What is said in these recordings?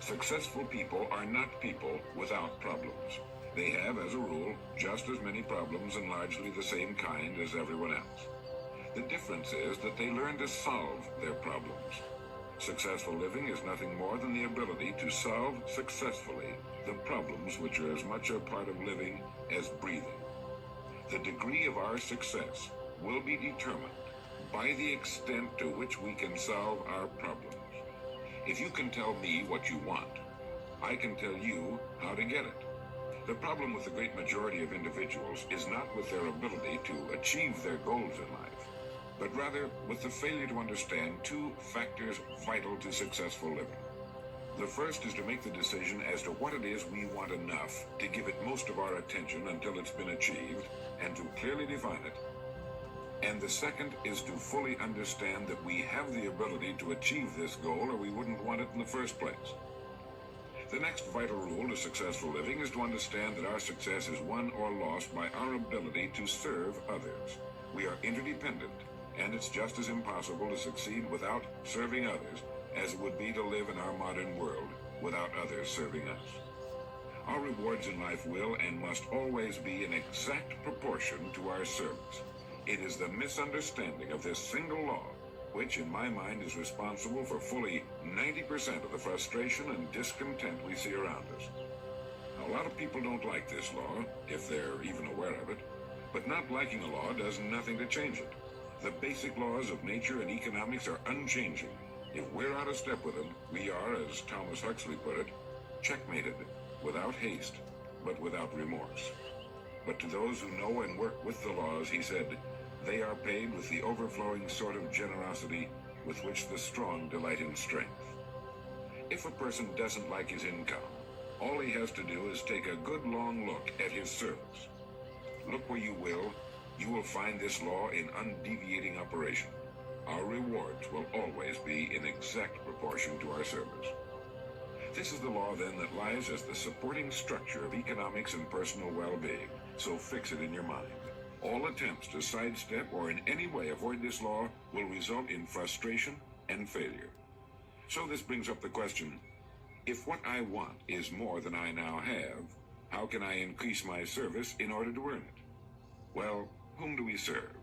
Successful people are not people without problems. They have, as a rule, just as many problems and largely the same kind as everyone else. The difference is that they learn to solve their problems. Successful living is nothing more than the ability to solve successfully the problems which are as much a part of living as breathing. The degree of our success will be determined by the extent to which we can solve our problems. If you can tell me what you want, I can tell you how to get it. The problem with the great majority of individuals is not with their ability to achieve their goals in life, but rather with the failure to understand two factors vital to successful living. The first is to make the decision as to what it is we want enough to give it most of our attention until it's been achieved, and to clearly define it. And the second is to fully understand that we have the ability to achieve this goal, or we wouldn't want it in the first place. The next vital rule to successful living is to understand that our success is won or lost by our ability to serve others. We are interdependent, and it's just as impossible to succeed without serving others as it would be to live in our modern world without others serving us. Our rewards in life will and must always be in exact proportion to our service. It is the misunderstanding of this single law which, in my mind, is responsible for fully 90% of the frustration and discontent we see around us. Now, a lot of people don't like this law, if they're even aware of it, but not liking a law does nothing to change it. The basic laws of nature and economics are unchanging. If we're out of step with them, we are, as Thomas Huxley put it, checkmated, without haste, but without remorse. But to those who know and work with the laws, he said, they are paid with the overflowing sort of generosity with which the strong delight in strength. If a person doesn't like his income, all he has to do is take a good long look at his service. Look where you will find this law in undeviating operation. Our rewards will always be in exact proportion to our service. This is the law, then, that lies as the supporting structure of economics and personal well-being, so fix it in your mind. All attempts to sidestep or in any way avoid this law will result in frustration and failure. So this brings up the question, if what I want is more than I now have, how can I increase my service in order to earn it? Well, whom do we serve?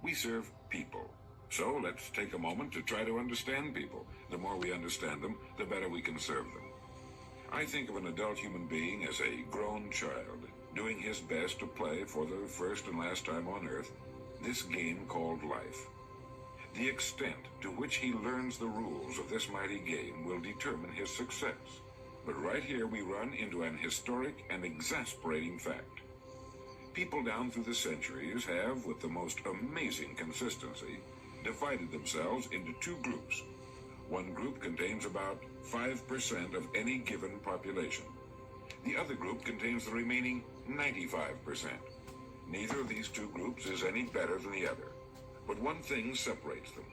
We serve people. So let's take a moment to try to understand people. The more we understand them, the better we can serve them. I think of an adult human being as a grown child, doing his best to play for the first and last time on earth this game called life. The extent to which he learns the rules of this mighty game will determine his success. But right here we run into an historic and exasperating fact. People down through the centuries have, with the most amazing consistency, divided themselves into two groups. One group contains about 5% of any given population. The other group contains the remaining 95%. Neither of these two groups is any better than the other. But one thing separates them.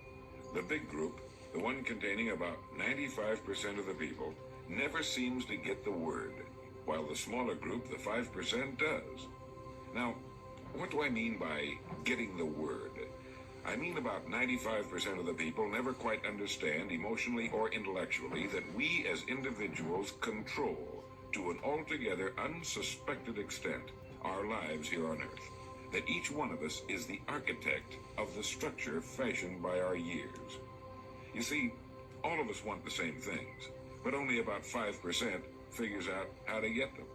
The big group, the one containing about 95% of the people, never seems to get the word, while the smaller group, the 5%, does. Now, what do I mean by getting the word? I mean about 95% of the people never quite understand emotionally or intellectually that we as individuals control, to an altogether unsuspected extent, our lives here on earth. That each one of us is the architect of the structure fashioned by our years. You see, all of us want the same things, but only about 5% figures out how to get them.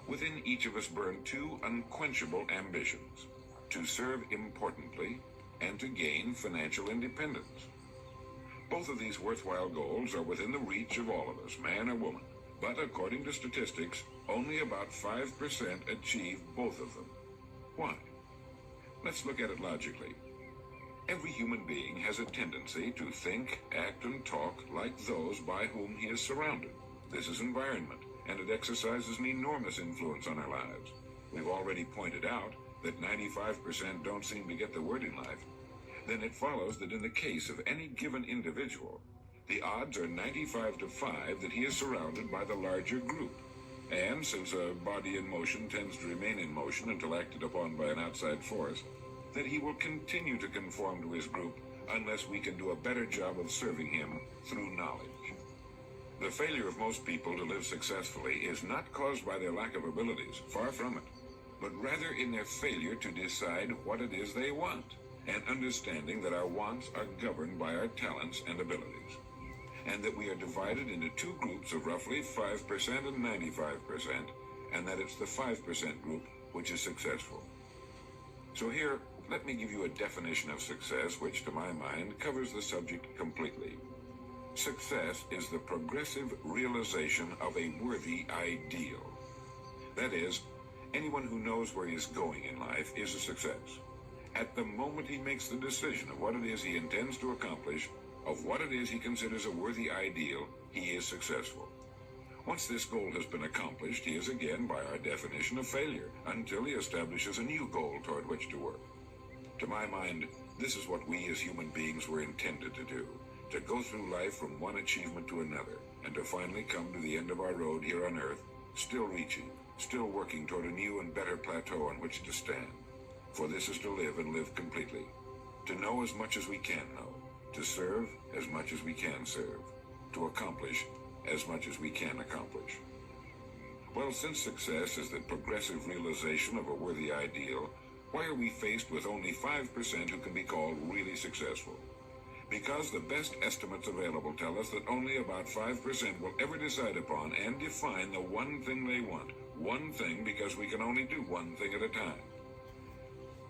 Within each of us burn two unquenchable ambitions: to serve importantly and to gain financial independence. Both of these worthwhile goals are within the reach of all of us, man or woman, but according to statistics, only about 5% achieve both of them. Why? Let's look at it logically. Every human being has a tendency to think, act, and talk like those by whom he is surrounded. This is environment, and it exercises an enormous influence on our lives. We've already pointed out that 95% don't seem to get the word in life. Then it follows that in the case of any given individual, the odds are 95 to 5 that he is surrounded by the larger group. And since a body in motion tends to remain in motion until acted upon by an outside force, that he will continue to conform to his group unless we can do a better job of serving him through knowledge. The failure of most people to live successfully is not caused by their lack of abilities, far from it, but rather in their failure to decide what it is they want, and understanding that our wants are governed by our talents and abilities, and that we are divided into two groups of roughly 5% and 95%, and that it's the 5% group which is successful. So here, let me give you a definition of success which, to my mind, covers the subject completely. Success is the progressive realization of a worthy ideal. That is, anyone who knows where he is going in life is a success. At the moment he makes the decision of what it is he intends to accomplish, of what it is he considers a worthy ideal, he is successful. Once this goal has been accomplished, he is again, by our definition, a failure, until he establishes a new goal toward which to work. To my mind, this is what we as human beings were intended to do. To go through life from one achievement to another, and to finally come to the end of our road here on Earth, still reaching, still working toward a new and better plateau on which to stand. For this is to live and live completely. To know as much as we can know. To serve as much as we can serve. To accomplish as much as we can accomplish. Well, since success is the progressive realization of a worthy ideal, why are we faced with only 5% who can be called really successful? Because the best estimates available tell us that only about 5% will ever decide upon and define the one thing they want. One thing, because we can only do one thing at a time.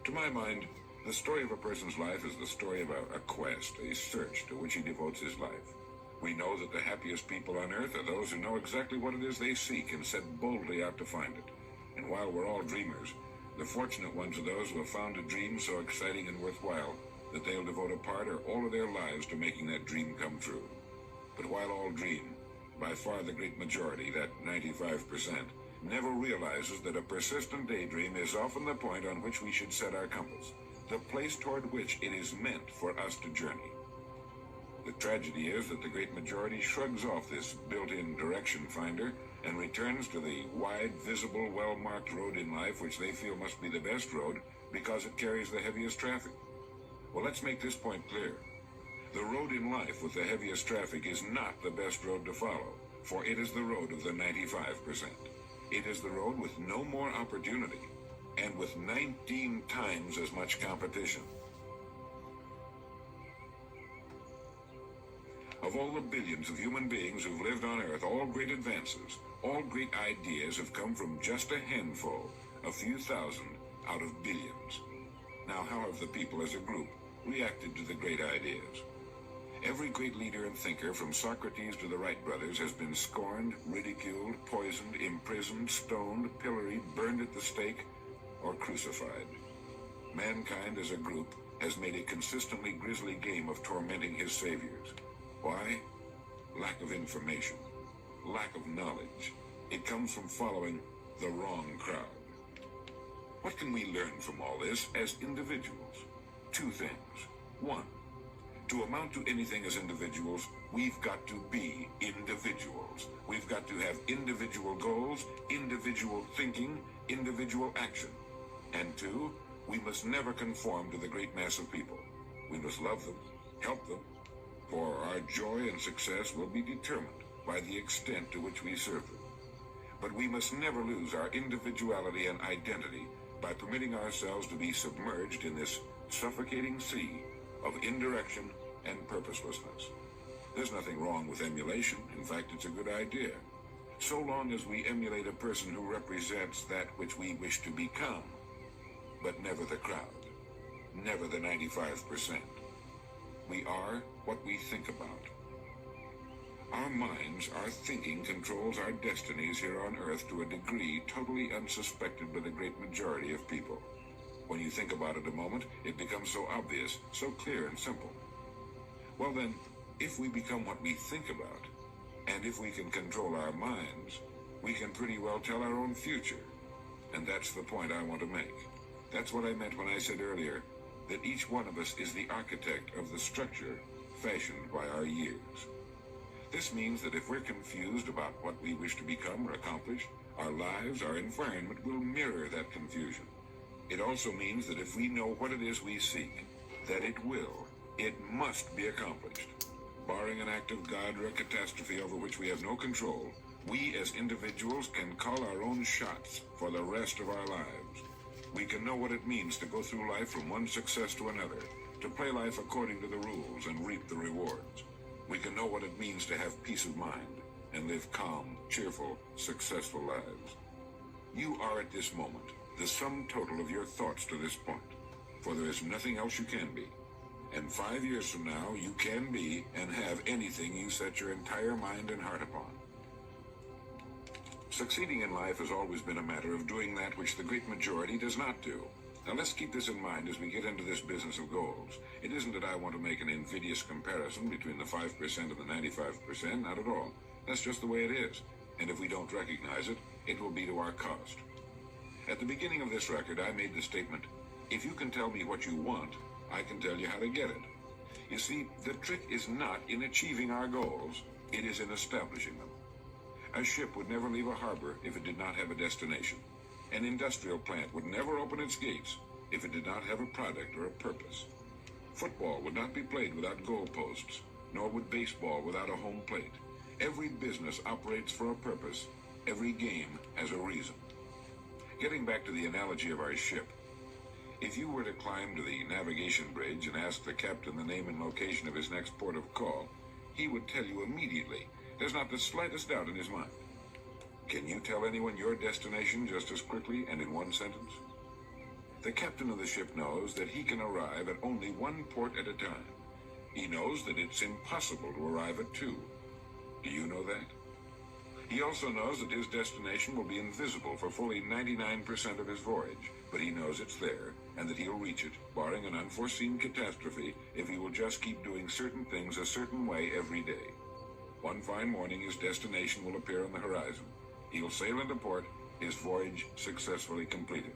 To my mind, the story of a person's life is the story of a quest, a search to which he devotes his life. We know that the happiest people on earth are those who know exactly what it is they seek and set boldly out to find it. And while we're all dreamers, the fortunate ones are those who have found a dream so exciting and worthwhile that they'll devote a part or all of their lives to making that dream come true. But while all dream, by far the great majority, that 95%, never realizes that a persistent daydream is often the point on which we should set our compass, the place toward which it is meant for us to journey. The tragedy is that the great majority shrugs off this built-in direction finder and returns to the wide, visible, well-marked road in life which they feel must be the best road because it carries the heaviest traffic. Well, let's make this point clear. The road in life with the heaviest traffic is not the best road to follow, for it is the road of the 95%. It is the road with no more opportunity, and with 19 times as much competition. Of all the billions of human beings who've lived on Earth, all great advances, all great ideas have come from just a handful, a few thousand out of billions. Now, how have the people as a group reacted to the great ideas? Every great leader and thinker, from Socrates to the Wright brothers, has been scorned, ridiculed, poisoned, imprisoned, stoned, pilloried, burned at the stake, or crucified. Mankind as a group has made a consistently grisly game of tormenting his saviors. Why? Lack of information, lack of knowledge. It comes from following the wrong crowd. What can we learn from all this as individuals? Two things. One, to amount to anything as individuals, we've got to be individuals. We've got to have individual goals, individual thinking, individual action. And two, we must never conform to the great mass of people. We must love them, help them, for our joy and success will be determined by the extent to which we serve them. But we must never lose our individuality and identity by permitting ourselves to be submerged in this suffocating sea of indirection and purposelessness. There's nothing wrong with emulation. In fact, it's a good idea. So long as we emulate a person who represents that which we wish to become, but never the crowd, never the 95%. We are what we think about. Our minds, our thinking controls our destinies here on Earth to a degree totally unsuspected by the great majority of people. When you think about it a moment, it becomes so obvious, so clear and simple. Well then, if we become what we think about, and if we can control our minds, we can pretty well tell our own future. And that's the point I want to make. That's what I meant when I said earlier that each one of us is the architect of the structure fashioned by our years. This means that if we're confused about what we wish to become or accomplish, our lives, our environment will mirror that confusion. It also means that if we know what it is we seek, that it must be accomplished. Barring an act of God or a catastrophe over which we have no control, we as individuals can call our own shots for the rest of our lives. We can know what it means to go through life from one success to another, to play life according to the rules and reap the rewards. We can know what it means to have peace of mind and live calm, cheerful, successful lives. You are at this moment the sum total of your thoughts to this point, for there is nothing else you can be. And 5 years from now, you can be and have anything you set your entire mind and heart upon. Succeeding in life has always been a matter of doing that which the great majority does not do. Now let's keep this in mind as we get into this business of goals. It isn't that I want to make an invidious comparison between the 5% and the 95%, not at all. That's just the way it is. And if we don't recognize it, it will be to our cost. At the beginning of this record, I made the statement, if you can tell me what you want, I can tell you how to get it. You see, the trick is not in achieving our goals, it is in establishing them. A ship would never leave a harbor if it did not have a destination. An industrial plant would never open its gates if it did not have a product or a purpose. Football would not be played without goalposts, nor would baseball without a home plate. Every business operates for a purpose. Every game has a reason. Getting back to the analogy of our ship, if you were to climb to the navigation bridge and ask the captain the name and location of his next port of call, he would tell you immediately. There's not the slightest doubt in his mind. Can you tell anyone your destination just as quickly and in one sentence? The captain of the ship knows that he can arrive at only one port at a time. He knows that it's impossible to arrive at two. Do you know that? He also knows that his destination will be invisible for fully 99% of his voyage, but he knows it's there and that he'll reach it, barring an unforeseen catastrophe, if he will just keep doing certain things a certain way every day. One fine morning, his destination will appear on the horizon. He'll sail into port, his voyage successfully completed.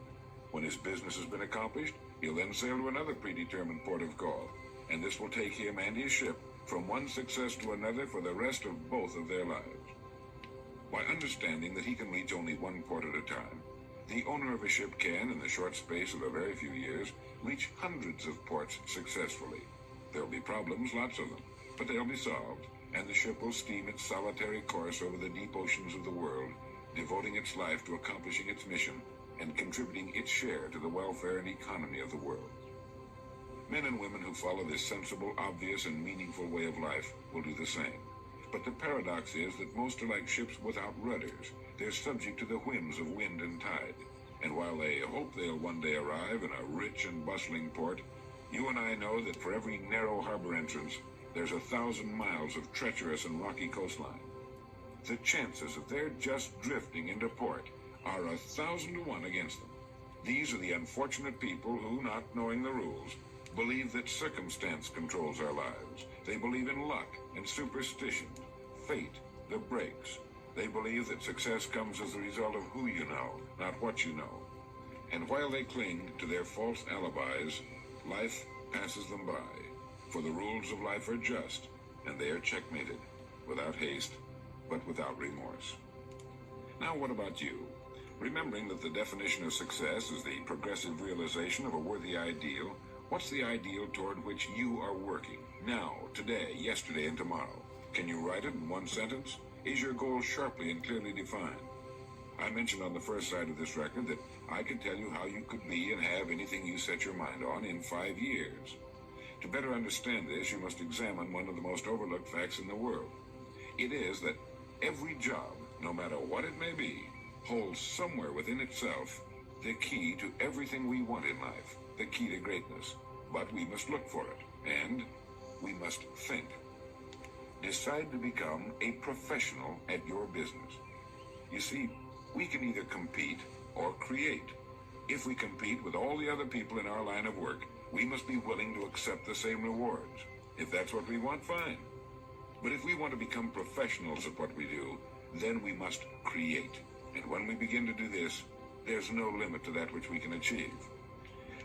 When his business has been accomplished, he'll then sail to another predetermined port of call, and this will take him and his ship from one success to another for the rest of both of their lives. By understanding that he can reach only one port at a time, the owner of a ship can, in the short space of a very few years, reach hundreds of ports successfully. There'll be problems, lots of them, but they'll be solved, and the ship will steam its solitary course over the deep oceans of the world, devoting its life to accomplishing its mission and contributing its share to the welfare and economy of the world. Men and women who follow this sensible, obvious, and meaningful way of life will do the same. But the paradox is that most are like ships without rudders. They're subject to the whims of wind and tide. And while they hope they'll one day arrive in a rich and bustling port, you and I know that for every narrow harbor entrance, there's 1,000 miles of treacherous and rocky coastline. The chances of their just drifting into port are 1,000 to 1 against them. These are the unfortunate people who, not knowing the rules, believe that circumstance controls our lives. They believe in luck and superstition, fate, the breaks. They believe that success comes as a result of who you know, not what you know. And while they cling to their false alibis, life passes them by. For the rules of life are just, and they are checkmated, without haste, but without remorse. Now what about you? Remembering that the definition of success is the progressive realization of a worthy ideal, what's the ideal toward which you are working, now, today, yesterday, and tomorrow? Can you write it in one sentence? Is your goal sharply and clearly defined? I mentioned on the first side of this record that I can tell you how you could be and have anything you set your mind on in 5 years. To better understand this, you must examine one of the most overlooked facts in the world. It is that every job, no matter what it may be, holds somewhere within itself the key to everything we want in life, the key to greatness. But we must look for it, and we must think. Decide to become a professional at your business. You see, we can either compete or create. If we compete with all the other people in our line of work, we must be willing to accept the same rewards. If that's what we want, fine. But if we want to become professionals at what we do, then we must create. And when we begin to do this, there's no limit to that which we can achieve.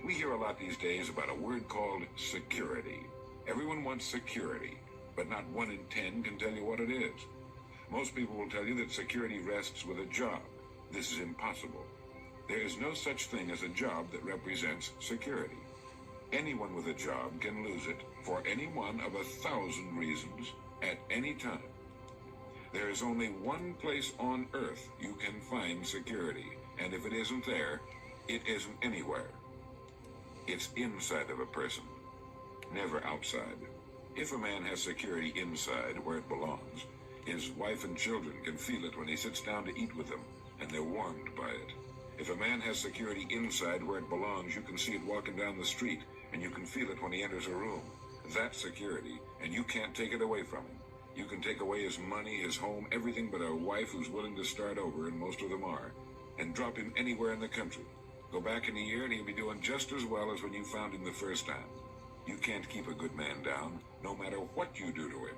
We hear a lot these days about a word called security. Everyone wants security, but not 1 in 10 can tell you what it is. Most people will tell you that security rests with a job. This is impossible. There is no such thing as a job that represents security. Anyone with a job can lose it for any one of 1,000 reasons at any time. There is only one place on earth you can find security, and if it isn't there, it isn't anywhere. It's inside of a person, never outside. If a man has security inside where it belongs, his wife and children can feel it when he sits down to eat with them, and they're warmed by it. If a man has security inside where it belongs, you can see it walking down the street, and you can feel it when he enters a room. That's security, and you can't take it away from him. You can take away his money, his home, everything but a wife who's willing to start over, and most of them are, and drop him anywhere in the country. Go back in a year, and he'll be doing just as well as when you found him the first time. You can't keep a good man down, no matter what you do to him.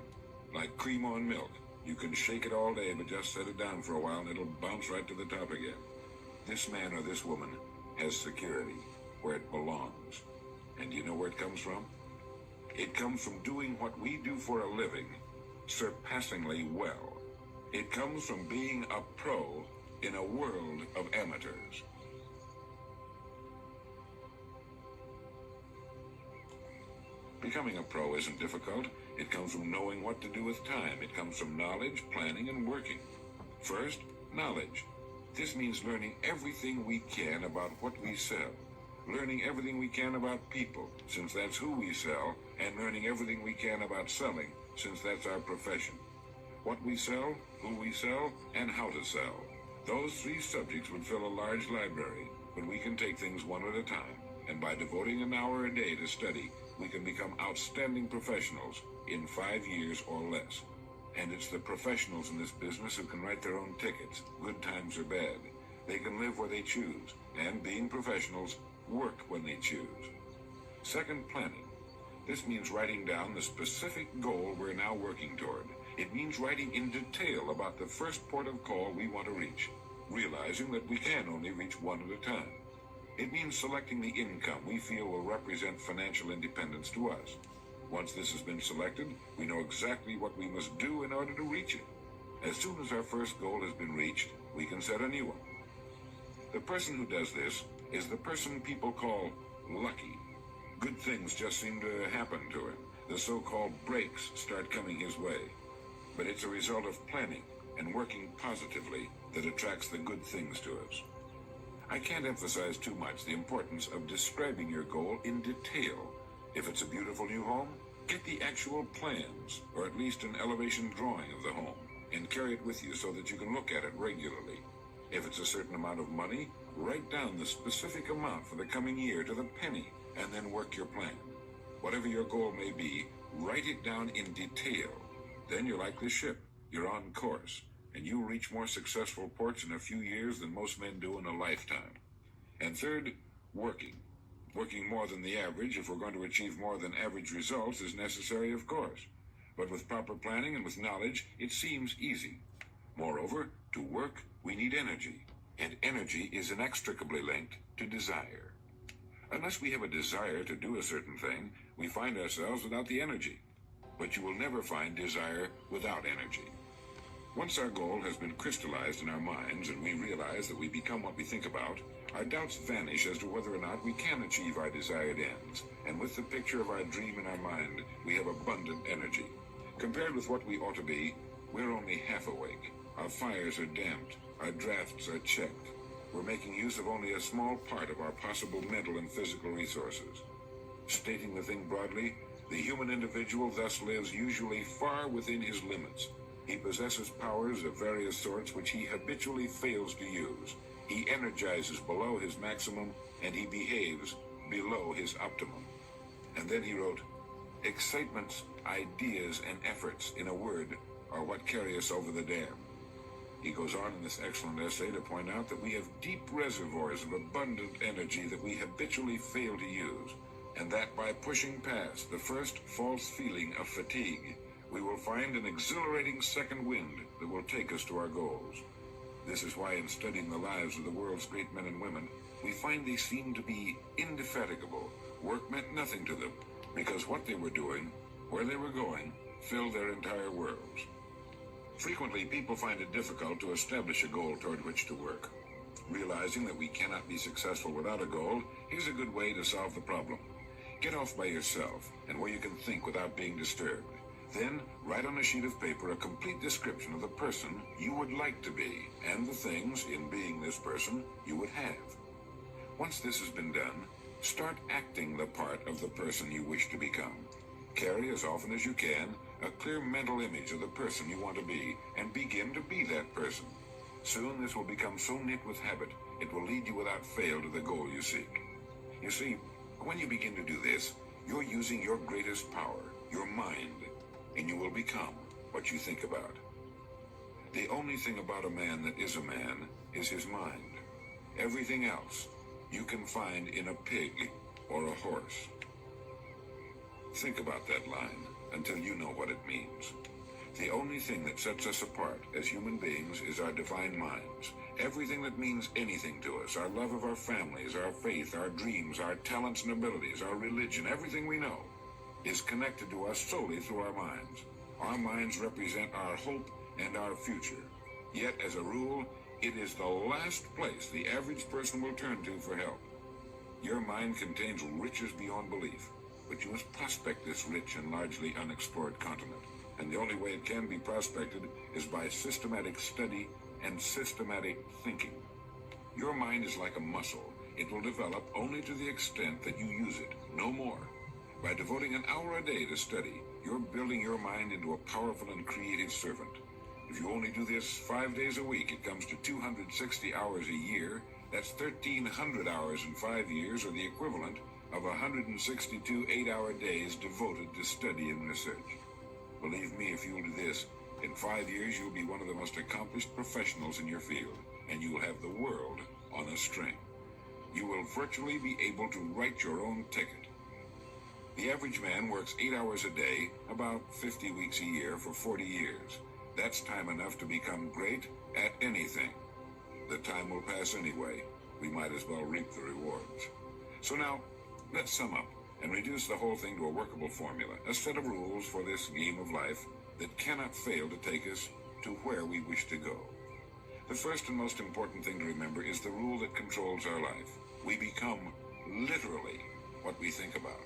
Like cream on milk. You can shake it all day, but just set it down for a while, and it'll bounce right to the top again. This man or this woman has security where it belongs. And do you know where it comes from? It comes from doing what we do for a living surpassingly well. It comes from being a pro in a world of amateurs. Becoming a pro isn't difficult. It comes from knowing what to do with time. It comes from knowledge, planning, and working. First, knowledge. This means learning everything we can about what we sell. Learning everything we can about people, since that's who we sell, and learning everything we can about selling, since that's our profession. What we sell, who we sell, and how to sell. Those three subjects would fill a large library, but we can take things one at a time, and by devoting an hour a day to study, we can become outstanding professionals in 5 years or less. And it's the professionals in this business who can write their own tickets, good times or bad. They can live where they choose, and being professionals, work when they choose. Second, planning. This means writing down the specific goal we're now working toward. It means writing in detail about the first port of call we want to reach, realizing that we can only reach one at a time. It means selecting the income we feel will represent financial independence to us. Once this has been selected, we know exactly what we must do in order to reach it. As soon as our first goal has been reached, we can set a new one. The person who does this is the person people call lucky. Good things just seem to happen to him. The so-called breaks start coming his way. But it's a result of planning and working positively that attracts the good things to us. I can't emphasize too much the importance of describing your goal in detail. If it's a beautiful new home, get the actual plans, or at least an elevation drawing of the home, and carry it with you so that you can look at it regularly. If it's a certain amount of money, write down the specific amount for the coming year to the penny, and then work your plan. Whatever your goal may be, write it down in detail. Then you're like this ship. You're on course, and you'll reach more successful ports in a few years than most men do in a lifetime. And third, working. Working more than the average, if we're going to achieve more than average results, is necessary, of course. But with proper planning and with knowledge, it seems easy. Moreover, to work, we need energy, and energy is inextricably linked to desire. Unless we have a desire to do a certain thing, we find ourselves without the energy. But you will never find desire without energy. Once our goal has been crystallized in our minds and we realize that we become what we think about, our doubts vanish as to whether or not we can achieve our desired ends. And with the picture of our dream in our mind, we have abundant energy. Compared with what we ought to be, we're only half awake. Our fires are damped. Our drafts are checked. We're making use of only a small part of our possible mental and physical resources. Stating the thing broadly, the human individual thus lives usually far within his limits. He possesses powers of various sorts which he habitually fails to use. He energizes below his maximum, and he behaves below his optimum. And then he wrote, excitements, ideas, and efforts, in a word, are what carry us over the dam. He goes on in this excellent essay to point out that we have deep reservoirs of abundant energy that we habitually fail to use, and that by pushing past the first false feeling of fatigue, we will find an exhilarating second wind that will take us to our goals. This is why in studying the lives of the world's great men and women, we find they seem to be indefatigable. Work meant nothing to them, because what they were doing, where they were going, filled their entire worlds. Frequently, people find it difficult to establish a goal toward which to work. Realizing that we cannot be successful without a goal, here's a good way to solve the problem. Get off by yourself and where you can think without being disturbed. Then write on a sheet of paper a complete description of the person you would like to be and the things, in being this person, you would have. Once this has been done, start acting the part of the person you wish to become. Carry as often as you can a clear mental image of the person you want to be and begin to be that person. Soon this will become so knit with habit, it will lead you without fail to the goal you seek. You see, when you begin to do this, you're using your greatest power, your mind, and you will become what you think about. The only thing about a man that is a man is his mind. Everything else you can find in a pig or a horse. Think about that line until you know what it means. The only thing that sets us apart as human beings is our divine minds. Everything that means anything to us, our love of our families, our faith, our dreams, our talents and abilities, our religion, everything we know, is connected to us solely through our minds. Our minds represent our hope and our future. Yet, as a rule, it is the last place the average person will turn to for help. Your mind contains riches beyond belief, but you must prospect this rich and largely unexplored continent. And the only way it can be prospected is by systematic study and systematic thinking. Your mind is like a muscle. It will develop only to the extent that you use it, no more. By devoting an hour a day to study, you're building your mind into a powerful and creative servant. If you only do this 5 days a week, it comes to 260 hours a year. That's 1,300 hours in 5 years, or the equivalent of 162 8-hour days devoted to study and research. Believe me, if you'll do this, in 5 years you'll be one of the most accomplished professionals in your field, and you'll have the world on a string. You will virtually be able to write your own ticket. The average man works 8 hours a day, about 50 weeks a year for 40 years. That's time enough to become great at anything. The time will pass anyway. We might as well reap the rewards. So now, let's sum up and reduce the whole thing to a workable formula, a set of rules for this game of life that cannot fail to take us to where we wish to go. The first and most important thing to remember is the rule that controls our life. We become literally what we think about.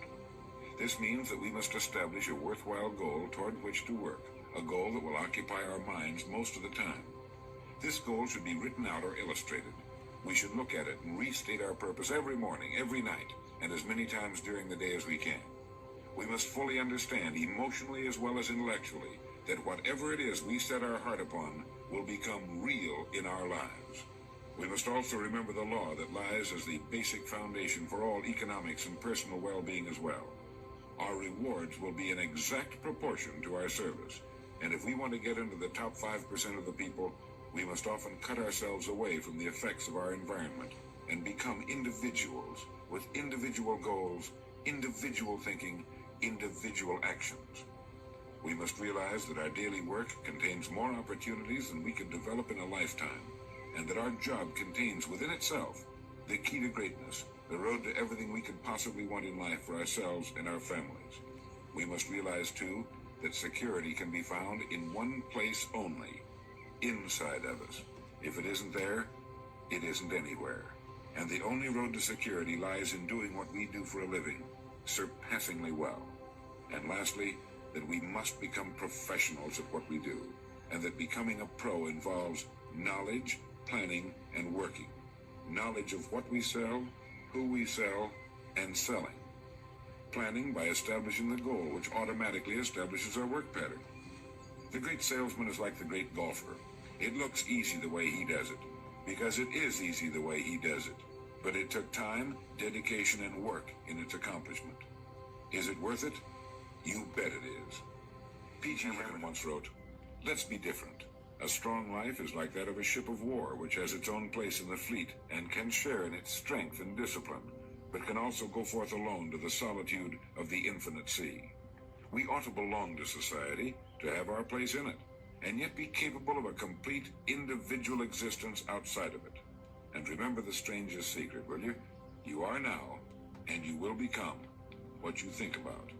This means that we must establish a worthwhile goal toward which to work, a goal that will occupy our minds most of the time. This goal should be written out or illustrated. We should look at it and restate our purpose every morning, every night, and as many times during the day as we can. We must fully understand, emotionally as well as intellectually, that whatever it is we set our heart upon will become real in our lives. We must also remember the law that lies as the basic foundation for all economics and personal well-being as well. Our rewards will be in exact proportion to our service, and if we want to get into the top 5% of the people, we must often cut ourselves away from the effects of our environment and become individuals with individual goals, individual thinking, individual actions. We must realize that our daily work contains more opportunities than we could develop in a lifetime, and that our job contains within itself the key to greatness, the road to everything we could possibly want in life for ourselves and our families. We must realize, too, that security can be found in one place only, inside of us. If it isn't there, it isn't anywhere. And the only road to security lies in doing what we do for a living, surpassingly well. And lastly, that we must become professionals at what we do, and that becoming a pro involves knowledge, planning, and working. Knowledge of what we sell, who we sell, and selling. Planning by establishing the goal, which automatically establishes our work pattern. The great salesman is like the great golfer. It looks easy the way he does it, because it is easy the way he does it. But it took time, dedication, and work in its accomplishment. Is it worth it? You bet it is. P.G. Herman once wrote, "Let's be different. A strong life is like that of a ship of war, which has its own place in the fleet and can share in its strength and discipline, but can also go forth alone to the solitude of the infinite sea. We ought to belong to society, to have our place in it, and yet be capable of a complete individual existence outside of it. And remember the strangest secret, will you? You are now, and you will become, what you think about."